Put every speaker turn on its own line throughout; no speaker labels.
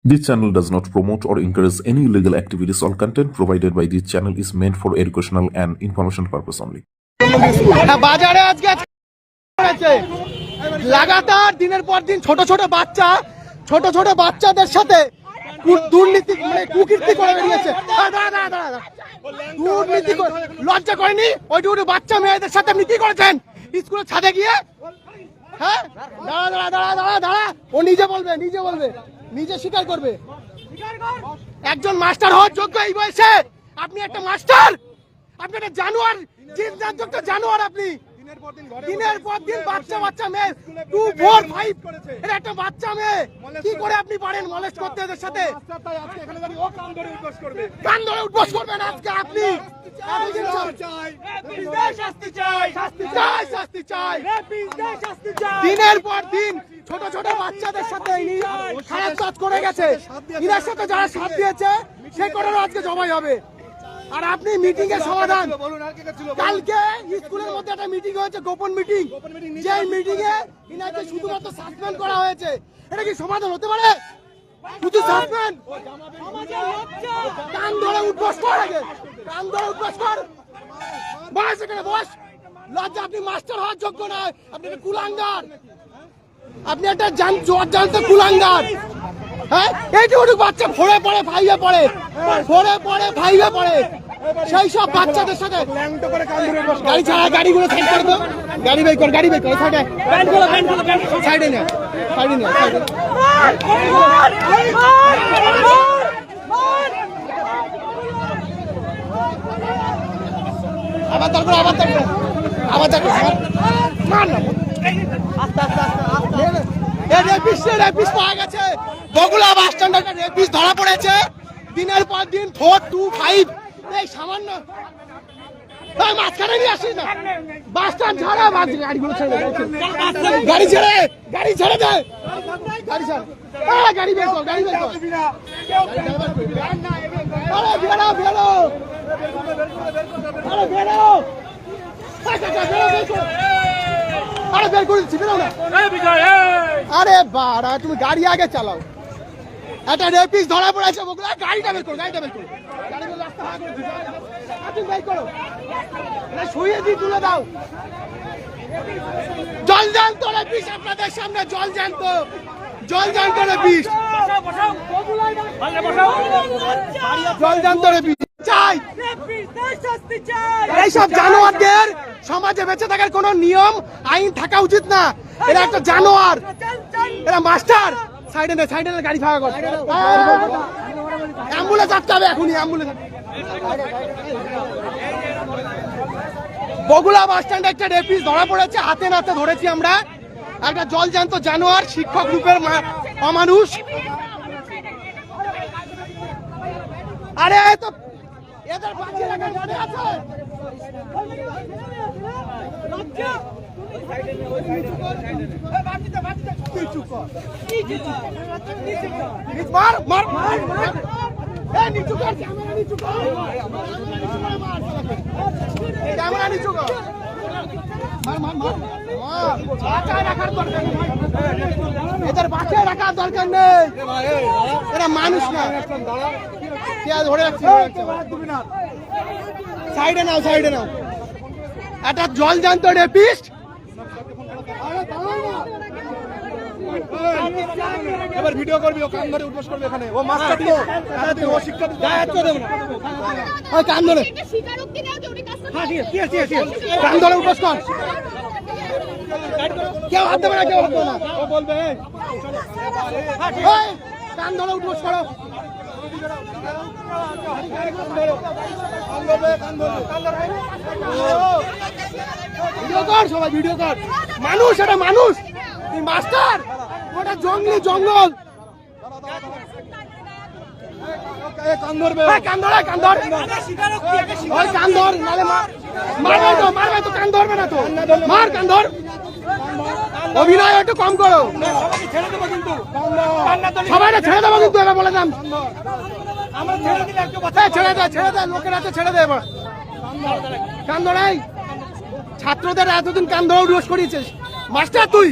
This channel does not promote or encourage any illegal activities. All content provided by this channel is meant for educational and information purpose only.
বাজারে আজকে লাগাতার দিনের পর দিন ছোট ছোট বাচ্চাদের সাথে দুর্নীতি মানে কুকীর্তি করে বেরিয়েছে। দুর্নীতি লজ্জা করেনি? ওইটুকু বাচ্চা মেয়েদের সাথে আপনি কি করেছেন স্কুলের ছাদে গিয়ে? হ্যাঁ, দাঁড়া, ও নিজে বলবে, নিজে স্বীকার করবে। একজন মাস্টার হওয়ার যোগ্য এই বয়সে আপনি একটা মাস্টার, আপনি একটা জানোয়ার, একটা জানোয়ার। আপনি দিনের পর দিন বাচ্চা মেয়ে 2, 4, 5 এর একটা বাচ্চা মেয়ে কি করে আপনি পারেন মলেস্ট করতে এদের সাথে? কান ধরে উঠবস করবেন আজকে আপনি। দিনের পর দিন ছোট ছোট বাচ্চাদের সাথে খারাপ কাজ করে গেছে। এদের সাথে যারা সাথ দিয়েছে সে করার আজকে জবাই হবে। আর আপনি মিটিং এর সমাধান, কালকে স্কুলের মধ্যে একটা মিটিং হয়েছে, গোপন মিটিং, যে মিটিং এ ইনাকে শুধুমাত্র সাসপেন্ড করা হয়েছে। এটা কি সমাধান হতে পারে? শুধু সাসপেন্ড? কান ধরে উঠবস কর, আগে কান ধরে উঠবস কর, বস এখানে বস। লজ্জা, আপনি মাস্টার হওয়ার যোগ্য নয়, আপনি একটা কুলাঙ্গার, আপনি একটা জানতো কুলাঙ্গার। হ্যাঁ, এইটুকু বাচ্চা ফোরে পড়ে ফাইভে পড়ে, সেই সব বাচ্চাদের সাথে গাড়ি ছাড়া, গাড়িগুলো সাইড করে দাও, গাড়ি বের কর সাইডে নে। আবার তারপর মার না, রেপিস্ট পাওয়া গেছে। বগুড়া বাস স্ট্যান্ডে একটা রেপিস্ট ধরা পড়েছে। দিনের পর দিন 4, 2, 5 এই সামান্য মাঝখানে নিয়ে আসিস না। বাস স্ট্যান্ড ছাড়া, গাড়িগুলো ছেড়ে দে, গাড়ি ছেড়ে দে, গাড়ি ছাড়, গাড়ি বের কর, আরে বের করে দিচ্ছি, বেরো না। আরে বাড়া, তুমি গাড়ি আগে চালাও। একটা রেপিস্ট ধরা পড়েছে বগুড়া, গাড়িটা বের করো, শুয়ে দিয়ে তুলে দাও। জল জ্যান্ত রেপিস্ট আপনাদের সামনে, জল জ্যান্ত রেপিস্ট, চাই। এইসব জানোয়ারদের সমাজে বেঁচে থাকার কোন নিয়ম আইন থাকা উচিত না। এরা একটা জানোয়ার, এরা মাস্টার। সাইডে নে, গাড়ি ফাঁকা কর, অ্যাম্বুলেন্স আটকাবে এখনই, অ্যাম্বুলেন্স। বগুড়া বাস স্ট্যান্ডে একটা রেপিস্ট ধরা পড়েছে, হাতে নাতে ধরেছি আমরা। একটা জলজান্ত জানোয়ার, শিক্ষক গ্রুপের অমানুষ। আরে তো এদের বাঁচিয়ে রাখার গাড়ি আছে। এদের বাঁচিয়ে রাখার দরকার নেই, এরা মানুষ না। ধরে রাখছি, সাইডে নাও, একটা জলজান্ত রেপিস্ট। এবার ভিডিও করবি, ও কান ধরে উঠবস করবে এখানে। ও মাস্টার তো, ও শিক্ষা দেবে না। কান ধরে, কান ধরে উঠবস কর, কেউ হাত দেবে না, ও বলবে কান ধরে উঠবস করো। ভিডিও কর, সবাই ভিডিও কর। মানুষ, এটা মানুষ, মাস্টার, ওটা জঙ্গল। কান ধর, নালে মারবে তো, কান ধরবে না তো, মার, কান ধর। অভিনয় একটু কম করো, সবাই ছেড়ে দেবো কিন্তু, এবার বলে দাম, ছেড়ে দে, লোকের হাতে ছেড়ে দে। এবার কান ধরাই, ছাত্রদের এতদিন কান ধরে দোষ করিয়েছিস, মাস্টার তুই।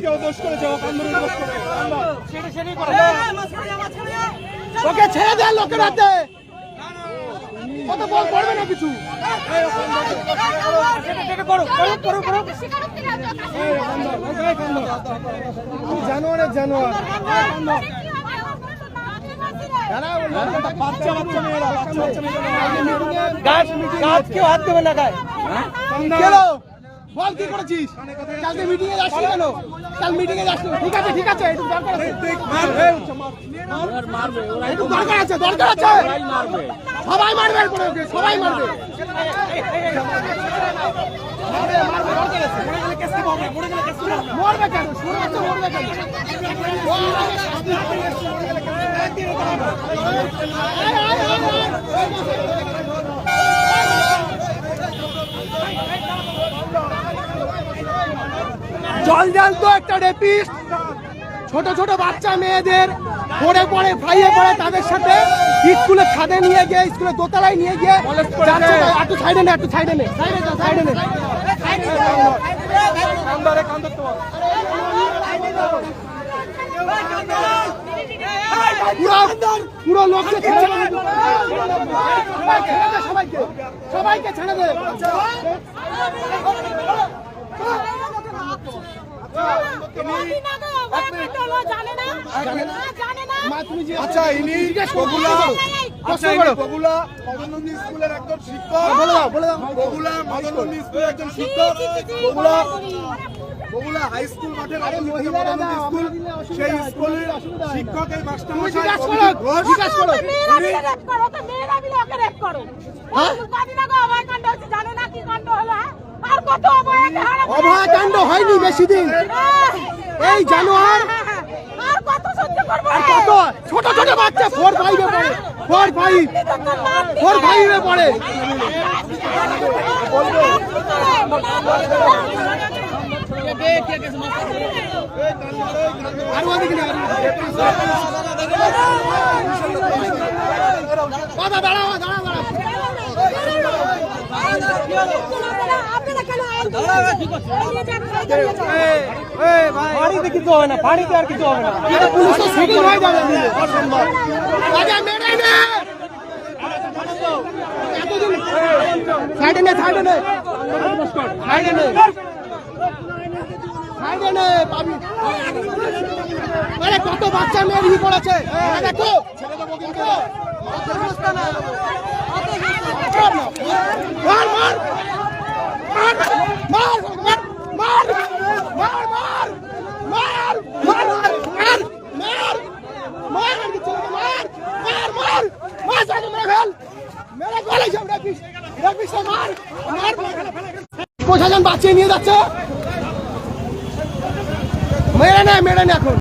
ওকে ছেড়ে দেন লোকের হাতে। কত বল করবে না কিছু। জানোয়ারের জানোয়ার। কেউ হাত দেবে না গায়ে। বল কি করেছিস? কালকে মিটিং এ যাসনি কেন? কাল মিটিং এ যাসনি। ঠিক আছে ঠিক আছে, একটু দরকার আছে। একটু দরকার আছে, দরকার আছে। সবাই মারবে এরপরে ওকে, সবাই মারবে। মরবে কেন? শুরু হচ্ছে মরবে কেন? জল জাল তো একটা রেপিস্ট ছোট ছোট বাচ্চা মেয়েদের পড়ে পড়ে ফাইয়ে পড়ে তাদের সাথে স্কুলে ছাদে নিয়ে গিয়ে স্কুলে দোতলায় নিয়ে গিয়ে একটু সাইডে নে, একটু সাইডে নে, সাইডে নে। পুরো লোককে ছেড়ে দে, সবাইকে সবাইকে ছেড়ে দে।
আচ্ছা ইনি বগুলা মদননন্দী স্কুলের একজন শিক্ষক, বগুলা মদননন্দী স্কুলের একজন শিক্ষক, বগুলা হাই স্কুল মাঠের মদননন্দী স্কুল, সেই স্কুলের শিক্ষক এই মাস্টারমশাই
অভয়াকাণ্ড হয়নি বেশি দিন। এই জানোয়ার
আর কত সহ্য করব?
আর কত ছোট ছোট বাচ্চা 4-5 এ পড়ে, 4-5 এ পড়ে। আর ওদিকে না, দাঁড়া দাঁড়া দাঁড়া দাঁড়া। বাড়িতে কিছু হবে না, বাড়িতে আর কিছু হবে না। পুলিশ সেটিং হয়ে যাবে। সাইডে নে, সাইডে নে, সাইডে নে, সাইডে নে পাবি। আরে কত বাচ্চা মেয়ে ই পড়েছে দেখো। মার মার মার মার মার মার মার মার মার মার মার মার মার মার মার মার সাথে মেরে ফেল, মেরে ফেল সব রাখিস রাখিস মার মার। প্রশাসন বাঁচিয়ে নিয়ে যাচ্ছে। মেরে নে এখন।